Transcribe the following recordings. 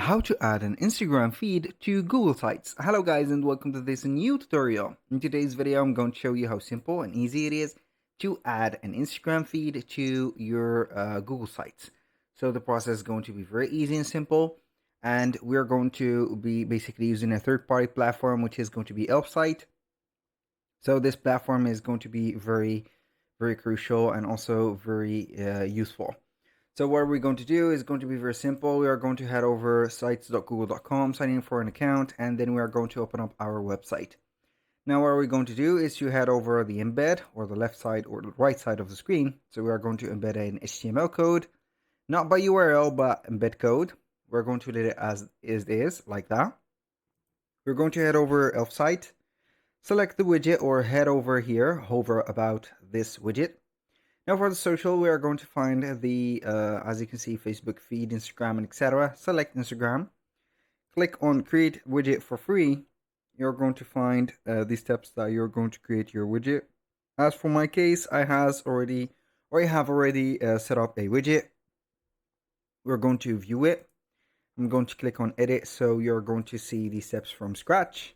How to add an Instagram feed to Google Sites. Hello guys and welcome to this new tutorial. In today's video I'm going to show you how simple and easy it is to add an Instagram feed to your Google Sites. So the process is going to be very easy and simple, and we're going to be basically using a third-party platform which is going to be Elfsight. So this platform is going to be very crucial and also very useful. So what we're going to do is going to be very simple. We are going to head over sites.google.com, sign in for an account, and then we are going to open up our website. Now what we're going to do is to head over the embed, or the left side or the right side of the screen. So we are going to embed an HTML code, not by URL, but embed code. We're going to leave it as is, like that. We're going to head over Elfsight, select the widget, or head over here, hover about this widget. Now for the social, we are going to find the, as you can see, Facebook feed, Instagram, and etc. Select Instagram. Click on create widget for free. You're going to find the steps that you're going to create your widget. As for my case, I have already set up a widget. We're going to view it. I'm going to click on edit, so you're going to see the steps from scratch.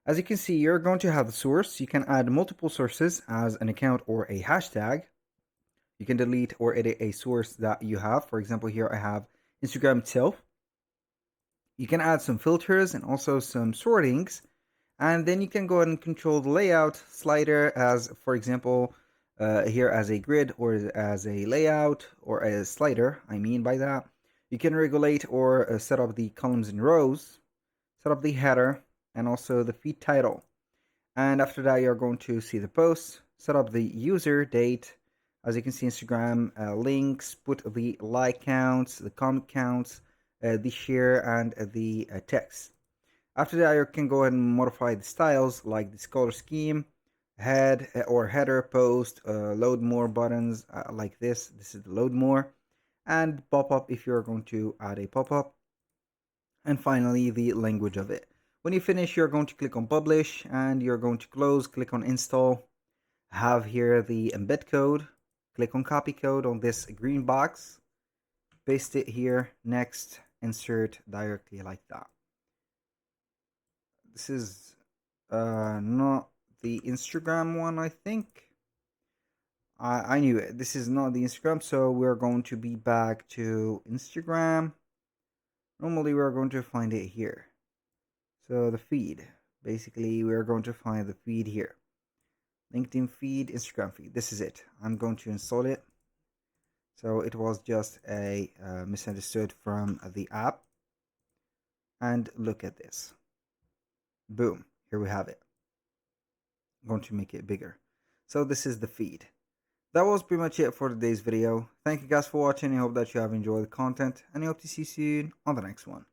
As you can see, you're going to have the source. You can add multiple sources as an account or a hashtag. You can delete or edit a source that you have. For example, here I have Instagram itself. You can add some filters and also some sortings. And then you can go ahead and control the layout slider as, for example, here as a grid or as a layout or a slider, I mean by that. You can regulate or set up the columns and rows, set up the header, and also the feed title. And after that, you're going to see the post, set up the user date. As you can see, Instagram links, put the like counts, the comment counts, the share, and the text. After that, you can go ahead and modify the styles like this color scheme, head or header, post, load more buttons like this. This is the load more, and pop-up if you're going to add a pop-up. And finally, the language of it. When you finish, you're going to click on publish, and you're going to close, click on install. Have here the embed code. Click on copy code on this green box, paste it here, next, insert directly like that. This is not the Instagram one, I think. I knew it. This is not the Instagram, so we're going to be back to Instagram. Normally we're going to find it here. So the feed, basically we're going to find the feed here. LinkedIn feed, Instagram feed. This is it. I'm going to install it. So it was just a misunderstood from the app. And look at this. Boom. Here we have it. I'm going to make it bigger. So this is the feed. That was pretty much it for today's video. Thank you guys for watching. I hope that you have enjoyed the content, and I hope to see you soon on the next one.